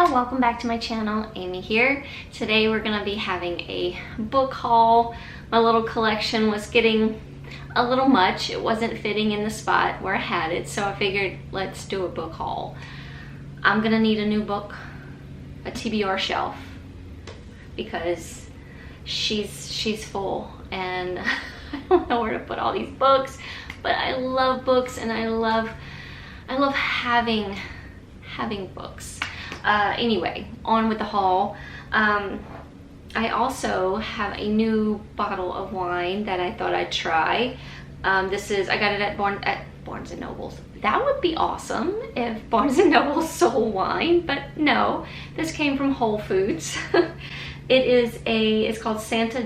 Hello, welcome back to my channel. Amy here. Today we're going to be having a book haul. My little collection was getting a little much. It wasn't fitting in the spot where I had it, so I figured let's do a book haul. I'm going to need a new book, a TBR shelf, because she's full and I don't know where to put all these books, but I love books and I love having books. Anyway, on with the haul. I also have a new bottle of wine that I thought I'd try. I got it at Barnes & Noble's. That would be awesome if Barnes & Noble sold wine, but no, this came from Whole Foods. It's called Santa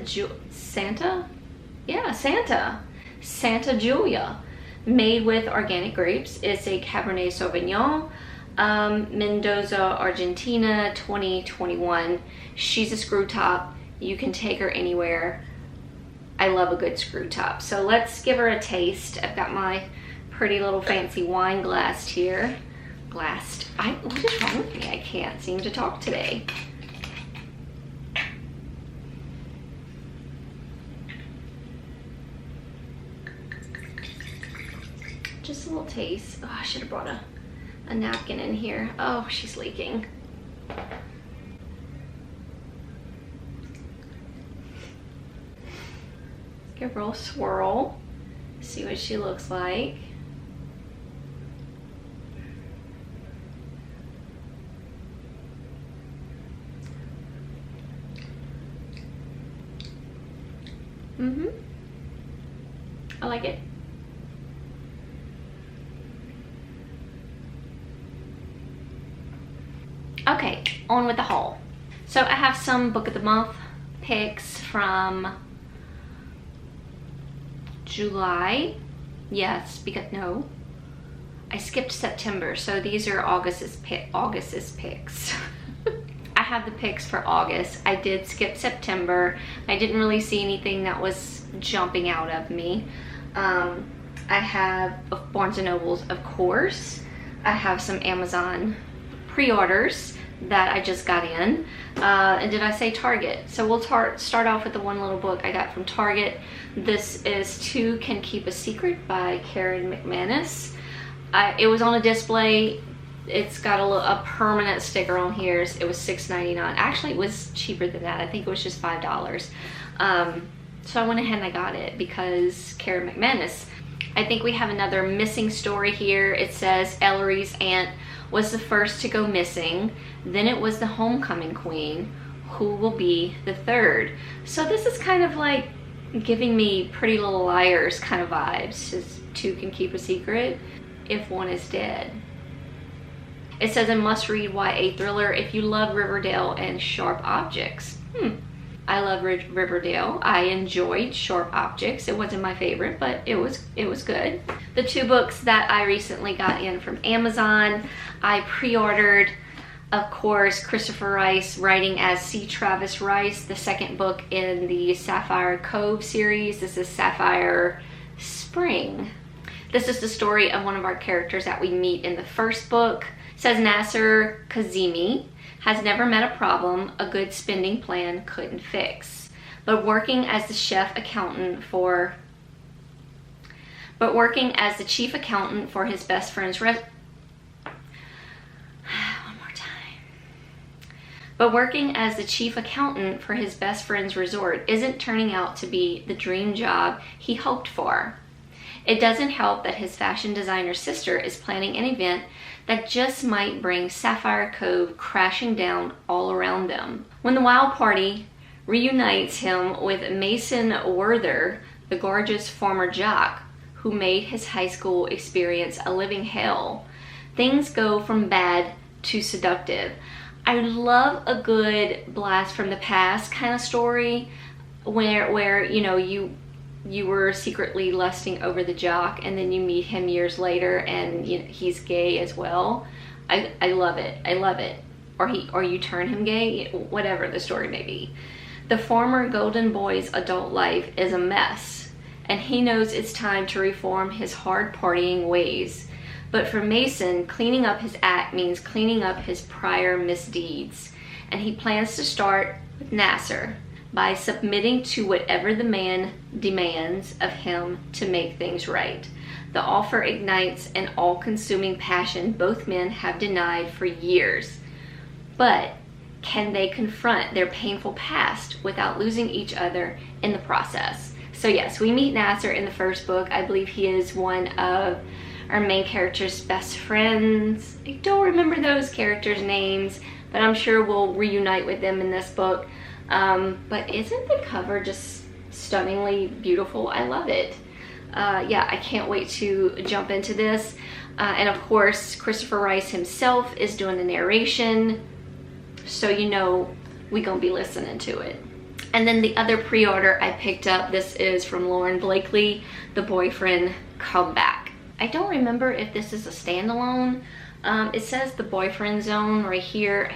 Julia, made with organic grapes. It's a Cabernet Sauvignon, Mendoza, Argentina, 2021. She's a screw top. You can take her anywhere. I love a good screw top. So let's give her a taste. I've got my pretty little fancy wine glass here. What is wrong with me? I can't seem to talk today. Just a little taste. Oh, I should have brought a napkin in here. Oh, she's leaking. Give her a swirl. See what she looks like. I like it. Okay, on with the haul. So I have some book of the month picks from July. Yes, because no, I skipped September, so these are August's picks. I have the picks for August. I did skip September. I didn't really see anything that was jumping out of me. I have Barnes & Noble's, of course. I have some Amazon pre-orders that I just got in, and did I say Target? So we'll start off with the one little book I got from Target. This is Two Can Keep a Secret by Karen McManus. It was on a display. It's got a permanent sticker on here. It was $6.99. Actually, it was cheaper than that. I think it was just $5. So I went ahead and I got it because Karen McManus. I think we have another missing story here. It says Ellery's aunt was the first to go missing. Then it was the homecoming queen. Who will be the third? So this is kind of like giving me Pretty Little Liars kind of vibes. Just two can keep a secret if one is dead. It says a must-read YA thriller if you love Riverdale and sharp objects. I love Riverdale. I enjoyed Sharp Objects. It wasn't my favorite, but it was good. The two books that I recently got in from Amazon, I pre-ordered, of course, Christopher Rice writing as C. Travis Rice, the second book in the Sapphire Cove series. This is Sapphire Spring. This is the story of one of our characters that we meet in the first book. It says Nasser Kazemi has never met a problem a good spending plan couldn't fix. But working as the chief accountant for his best friend's resort isn't turning out to be the dream job he hoped for. It doesn't help that his fashion designer sister is planning an event that just might bring Sapphire Cove crashing down all around them. When the wild party reunites him with Mason Werther, the gorgeous former jock who made his high school experience a living hell, things go from bad to seductive. I love a good blast from the past kind of story where you know, you were secretly lusting over the jock and then you meet him years later and he's gay as well. I love it. I love it. Or you turn him gay, whatever the story may be. The former Golden Boy's adult life is a mess, and he knows it's time to reform his hard partying ways. But for Mason, cleaning up his act means cleaning up his prior misdeeds. And he plans to start with Nasser by submitting to whatever the man demands of him to make things right. The offer ignites an all-consuming passion both men have denied for years. But can they confront their painful past without losing each other in the process? So yes, we meet Nasser in the first book. I believe he is one of our main character's best friends. I don't remember those characters' names, but I'm sure we'll reunite with them in this book. But isn't the cover just stunningly beautiful? I love it. Yeah, I can't wait to jump into this. And of course, Christopher Rice himself is doing the narration, so you know we gonna be listening to it. And then the other pre-order I picked up, this is from Lauren Blakely, The Boyfriend Comeback. I don't remember if this is a standalone. It says The Boyfriend Zone right here.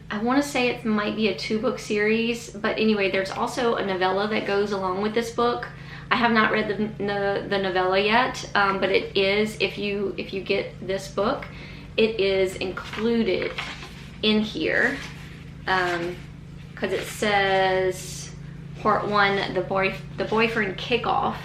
I want to say it might be a 2-book series, but anyway, there's also a novella that goes along with this book. I have not read the novella yet, but it is, if you get this book, it is included in here, because it says part 1, the boyfriend kickoff.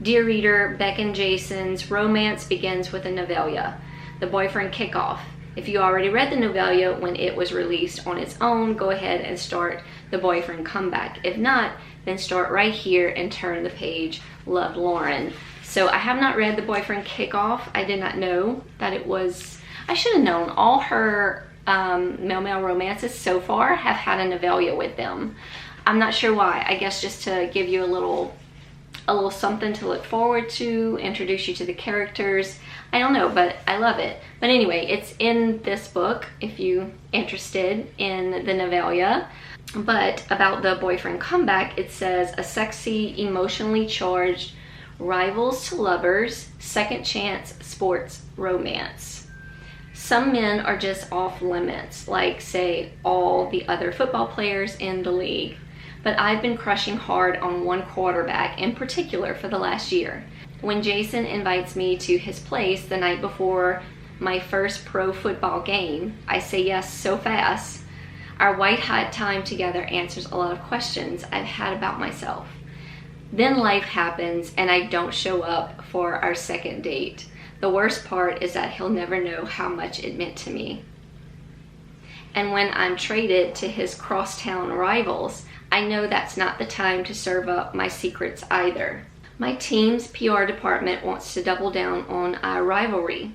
Dear reader, Beck and Jason's romance begins with a novella, The Boyfriend Kickoff. If you already read the novella when it was released on its own, go ahead and start The Boyfriend Comeback. If not, then start right here and turn the page. Love, Lauren. So I have not read The Boyfriend Kickoff. I did not know that it was, I should have known. All her male romances so far have had a novella with them. I'm not sure why. I guess just to give you a little something to look forward to, introduce you to the characters. I don't know, but I love it. But anyway, it's in this book if you're interested in the novella. But about The Boyfriend Comeback, it says a sexy, emotionally charged, rivals to lovers, second chance sports romance. Some men are just off limits, like say all the other football players in the league. But I've been crushing hard on one quarterback in particular for the last year. When Jason invites me to his place the night before my first pro football game, I say yes so fast. Our white-hot time together answers a lot of questions I've had about myself. Then life happens and I don't show up for our second date. The worst part is that he'll never know how much it meant to me. And when I'm traded to his crosstown rivals, I know that's not the time to serve up my secrets either. My team's PR department wants to double down on our rivalry.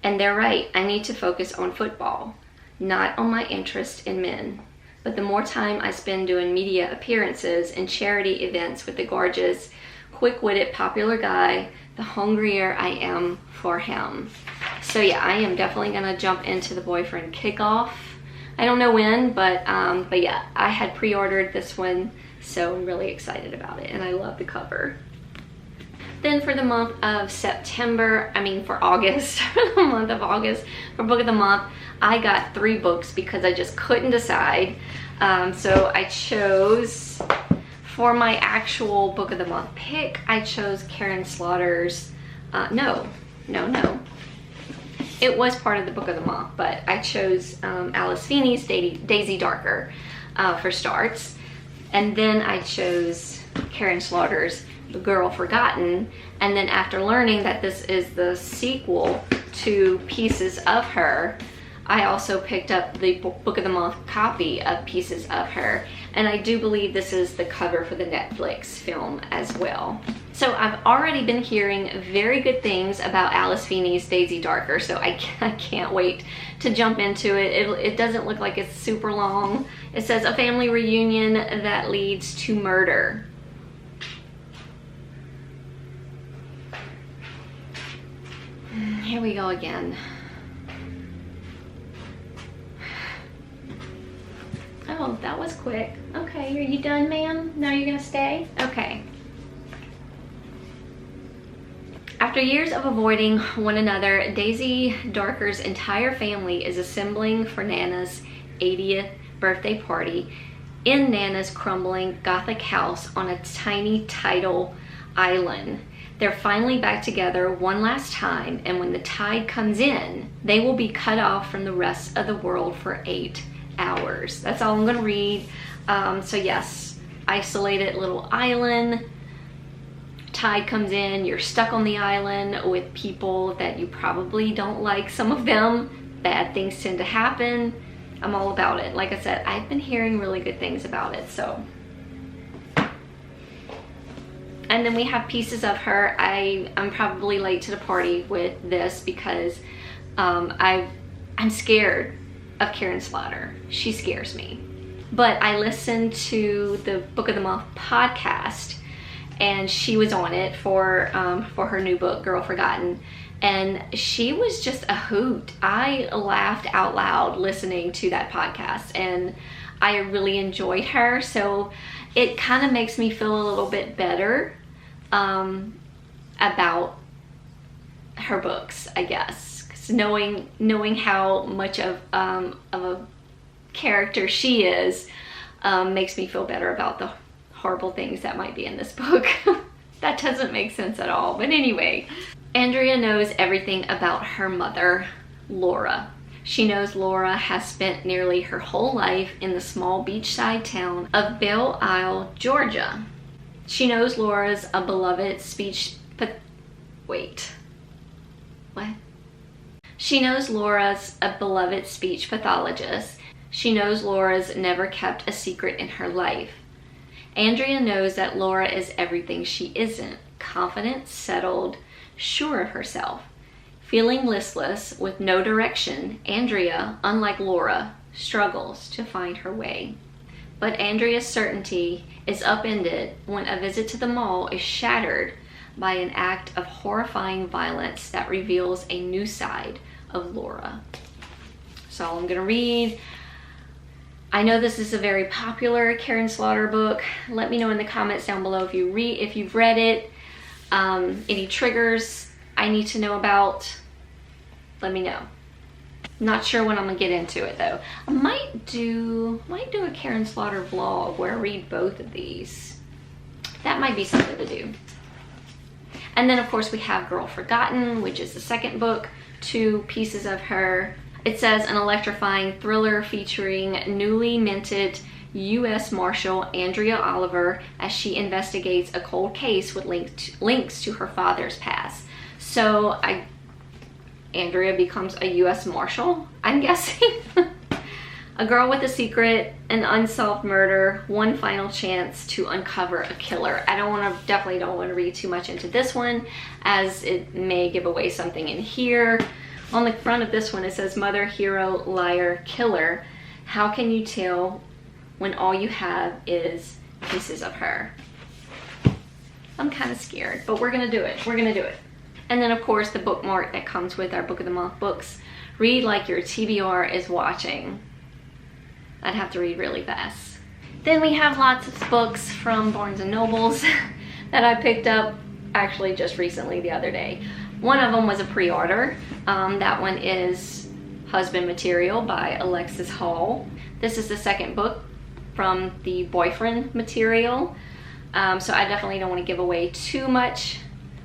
And they're right, I need to focus on football, not on my interest in men. But the more time I spend doing media appearances and charity events with the gorgeous, quick-witted, popular guy, the hungrier I am for him. So yeah, I am definitely gonna jump into The Boyfriend Kickoff. I don't know when, but yeah, I had pre-ordered this one, so I'm really excited about it, and I love the cover. Then for the month of September, for August, for the month of August, for book of the month, I got 3 books because I just couldn't decide. So I chose, for my actual book of the month pick, I chose Karen Slaughter's, no. It was part of the book of the month, but I chose Alice Feeney's Daisy Darker for starts. And then I chose Karen Slaughter's The Girl Forgotten. And then after learning that this is the sequel to Pieces of Her, I also picked up the book of the month copy of Pieces of Her. And I do believe this is the cover for the Netflix film as well. So I've already been hearing very good things about Alice Feeney's Daisy Darker, so I can't wait to jump into it. It doesn't look like it's super long. It says a family reunion that leads to murder. Here we go again. Oh, that was quick. Okay, are you done, ma'am? Now you're gonna stay? Okay. After years of avoiding one another, Daisy Darker's entire family is assembling for Nana's 80th birthday party in Nana's crumbling Gothic house on a tiny tidal island. They're finally back together one last time, and when the tide comes in, they will be cut off from the rest of the world for 8 hours. That's all I'm gonna read. So yes, isolated little island. Tide comes in, you're stuck on the island with people that you probably don't like, some of them. Bad things tend to happen. I'm all about it. Like I said, I've been hearing really good things about it, so. And then we have Pieces of Her. I'm probably late to the party with this because I'm scared of Karen Slaughter. She scares me. But I listened to the Book of the Month podcast, and she was on it for her new book, Girl Forgotten. And she was just a hoot. I laughed out loud listening to that podcast, and I really enjoyed her. So it kind of makes me feel a little bit better about her books, I guess. 'Cause knowing how much of a character she is makes me feel better about the horrible things that might be in this book. That doesn't make sense at all. But anyway, Andrea knows everything about her mother, Laura. She knows Laura has spent nearly her whole life in the small beachside town of Belle Isle, Georgia. She knows Laura's a beloved She knows Laura's a beloved speech pathologist. She knows Laura's never kept a secret in her life. Andrea knows that Laura is everything she isn't: confident, settled, sure of herself. Feeling listless with no direction, Andrea, unlike Laura, struggles to find her way. But Andrea's certainty is upended when a visit to the mall is shattered by an act of horrifying violence that reveals a new side of Laura. So I'm gonna read. I know this is a very popular Karen Slaughter book. Let me know in the comments down below if you've read it. Any triggers I need to know about, let me know. Not sure when I'm gonna get into it though. I might do a Karen Slaughter vlog where I read both of these. That might be something to do. And then of course we have Girl Forgotten, which is the second book to Pieces of Her. It says an electrifying thriller featuring newly minted U.S. Marshal Andrea Oliver as she investigates a cold case with links to her father's past. So Andrea becomes a U.S. Marshal, I'm guessing. A girl with a secret, an unsolved murder, one final chance to uncover a killer. Definitely don't want to read too much into this one, as it may give away something in here. On the front of this one, it says, Mother, Hero, Liar, Killer. How can you tell when all you have is Pieces of Her? I'm kind of scared, but we're gonna do it. We're gonna do it. And then of course the bookmark that comes with our Book of the Month books. Read like your TBR is watching. I'd have to read really fast. Then we have lots of books from Barnes & Nobles that I picked up actually just recently the other day. One of them was a pre-order. That one is Husband Material by Alexis Hall. This is the second book from the Boyfriend Material. So I definitely don't want to give away too much.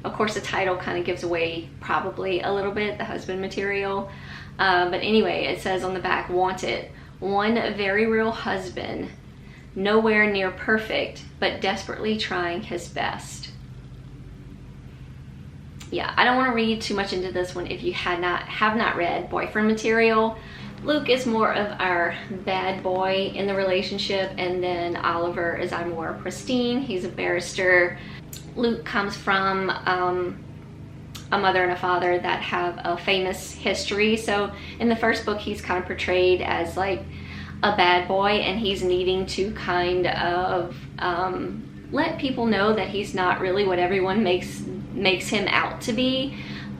Of course, the title kind of gives away probably a little bit, the Husband Material. But anyway, it says on the back, Wanted. One very real husband, nowhere near perfect, but desperately trying his best. Yeah, I don't want to read too much into this one if you have not read Boyfriend Material. Luke is more of our bad boy in the relationship, and then Oliver is our more pristine. He's a barrister. Luke comes from a mother and a father that have a famous history. So in the first book, he's kind of portrayed as like a bad boy, and he's needing to kind of let people know that he's not really what everyone makes him out to be.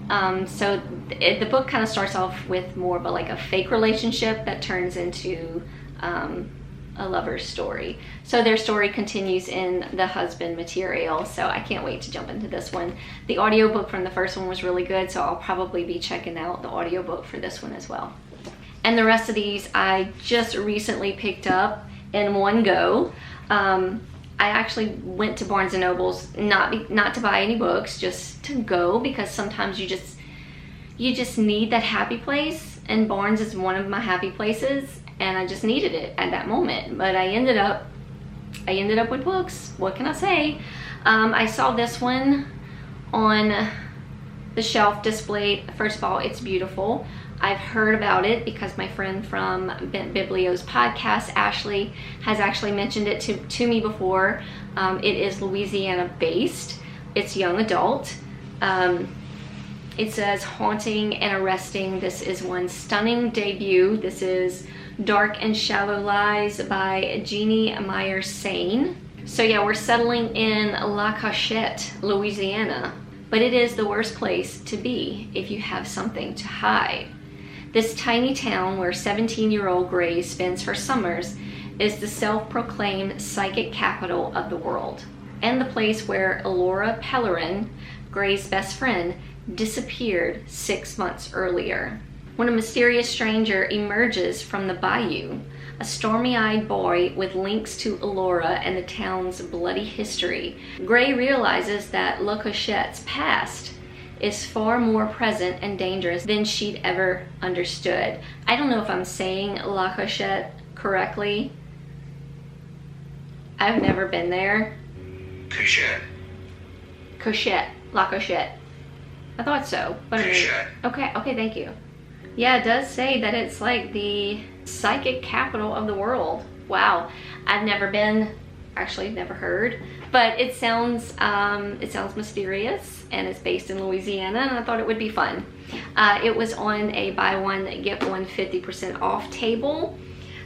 So the book kind of starts off with more of a fake relationship that turns into a lover's story. So their story continues in the Husband Material. So I can't wait to jump into this one. The audiobook from the first one was really good, so I'll probably be checking out the audiobook for this one as well. And the rest of these I just recently picked up in one go. I actually went to Barnes & Noble's, not to buy any books, just to go, because sometimes you just need that happy place, and Barnes is one of my happy places, and I just needed it at that moment. But I ended up with books. What can I say? I saw this one on the shelf displayed. First of all, it's beautiful. I've heard about it because my friend from Bent Biblio's podcast, Ashley, has actually mentioned it to me before. It is Louisiana based. It's young adult. It says Haunting and Arresting. This is one stunning debut. This is Dark and Shallow Lies by Jeannie Meyer Sane. So yeah, we're settling in La Cachette, Louisiana. But it is the worst place to be if you have something to hide. This tiny town where 17-year-old Gray spends her summers is the self-proclaimed psychic capital of the world, and the place where Elora Pellerin, Gray's best friend, disappeared 6 months earlier. When a mysterious stranger emerges from the bayou, a stormy-eyed boy with links to Elora and the town's bloody history, Gray realizes that La Cachette's past is far more present and dangerous than she'd ever understood. I don't know if I'm saying La Cachette correctly. I've never been there. Cachette. Cachette. La Cachette. I thought so. But Cachette. Okay, thank you. Yeah, it does say that it's like the psychic capital of the world. Wow. I've never been, actually never heard, but it sounds mysterious, and it's based in Louisiana, and I thought it would be fun. It was on a buy one get one 50% off table,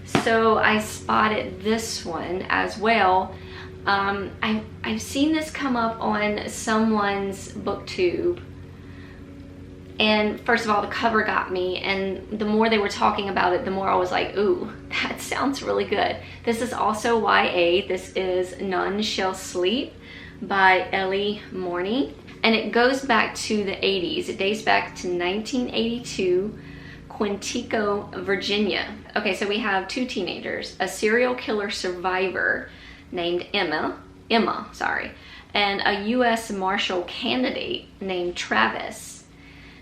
so I spotted this one as well. I've seen this come up on someone's booktube, and first of all, the cover got me, and the more they were talking about it, the more I was like, ooh, that sounds really good. This is also YA. This is None Shall Sleep by Ellie Morney, and it goes back to the 80s. It dates back to 1982, Quantico, Virginia. Okay, so we have two teenagers, a serial killer survivor named Emma, and a U.S. Marshal candidate named Travis.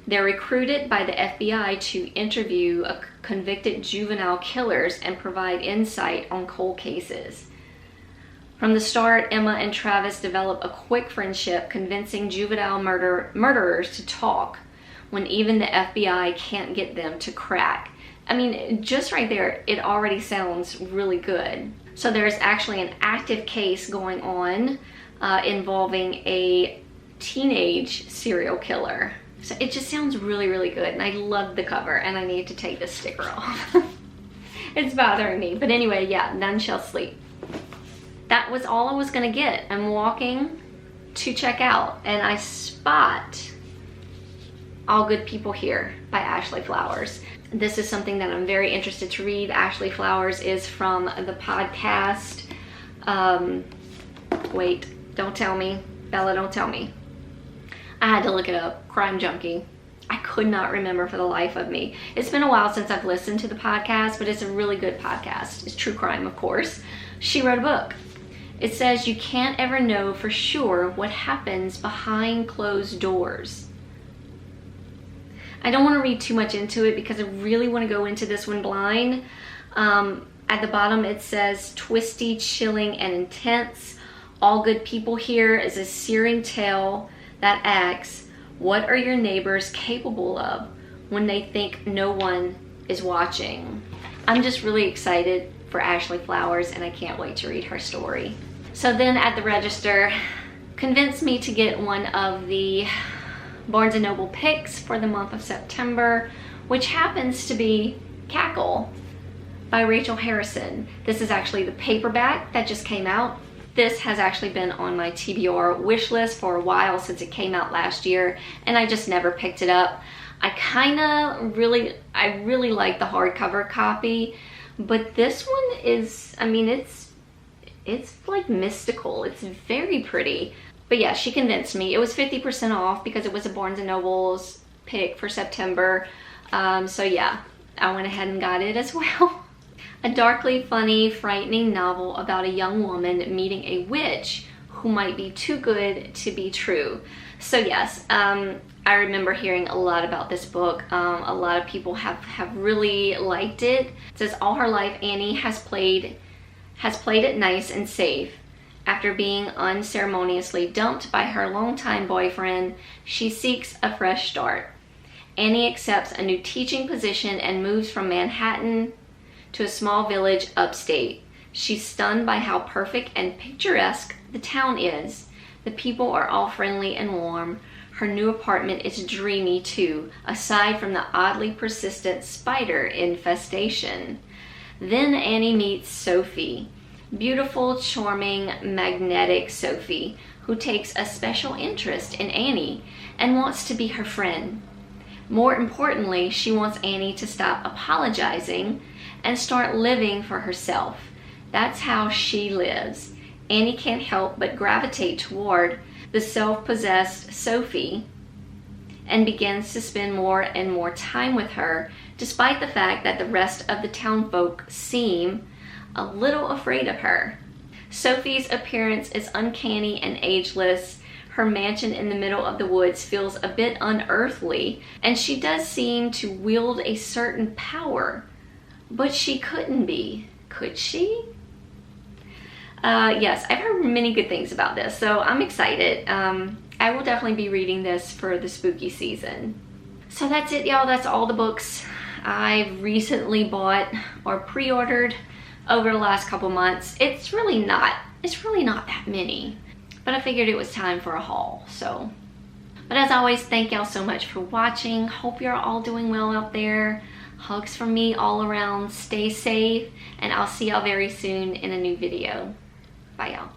They're recruited by the FBI to interview convicted juvenile killers and provide insight on cold cases. From the start, Emma and Travis develop a quick friendship, convincing juvenile murderers to talk when even the FBI can't get them to crack. I mean, just right there, it already sounds really good. So there's actually an active case going on involving a teenage serial killer. So it just sounds really, really good, and I love the cover, and I need to take this sticker off. It's bothering me. But anyway, yeah, None Shall Sleep. That was all I was gonna get. I'm walking to check out, and I spot All Good People Here by Ashley Flowers. This is something that I'm very interested to read. Ashley Flowers is from the podcast, wait, don't tell me. Bella, don't tell me. I had to look it up. Crime Junkie. I could not remember for the life of me. It's been a while since I've listened to the podcast, but it's a really good podcast. It's true crime, of course. She wrote a book. It says you can't ever know for sure what happens behind closed doors. I don't want to read too much into it because I really want to go into this one blind. At the bottom it says twisty, chilling, and intense. All Good People Here is a searing tale that asks, what are your neighbors capable of when they think no one is watching? I'm just really excited for Ashley Flowers, and I can't wait to read her story. So then at the register, convinced me to get one of the Barnes & Noble picks for the month of September, which happens to be Cackle by Rachel Harrison. This is actually the paperback that just came out. This has actually been on my TBR wish list for a while, since it came out last year, and I just never picked it up. I really like the hardcover copy, but this one is, I mean, it's like mystical. It's very pretty. But yeah, she convinced me. It was 50% off because it was a Barnes & Noble's pick for September. So yeah, I went ahead and got it as well. A darkly funny, frightening novel about a young woman meeting a witch who might be too good to be true. So yes, I remember hearing a lot about this book. A lot of people have really liked it. It says all her life Annie has played it nice and safe. After being unceremoniously dumped by her longtime boyfriend, she seeks a fresh start. Annie accepts a new teaching position and moves from Manhattan to a small village upstate. She's stunned by how perfect and picturesque the town is. The people are all friendly and warm. Her new apartment is dreamy too, aside from the oddly persistent spider infestation. Then Annie meets Sophie. Beautiful, charming, magnetic Sophie, who takes a special interest in Annie and wants to be her friend. More importantly, she wants Annie to stop apologizing and start living for herself. That's how she lives. Annie can't help but gravitate toward the self-possessed Sophie and begins to spend more and more time with her, despite the fact that the rest of the townfolk seem a little afraid of her. Sophie's appearance is uncanny and ageless. Her mansion in the middle of the woods feels a bit unearthly, and she does seem to wield a certain power. But she couldn't be, could she? Yes, I've heard many good things about this, so I'm excited. I will definitely be reading this for the spooky season. So that's it, y'all. That's all the books I've recently bought or pre-ordered over the last couple months. It's really not that many, but I figured it was time for a haul. So, but as always, thank y'all so much for watching. Hope you're all doing well out there. Hugs from me all around. Stay safe, and I'll see y'all very soon in a new video. Bye, y'all.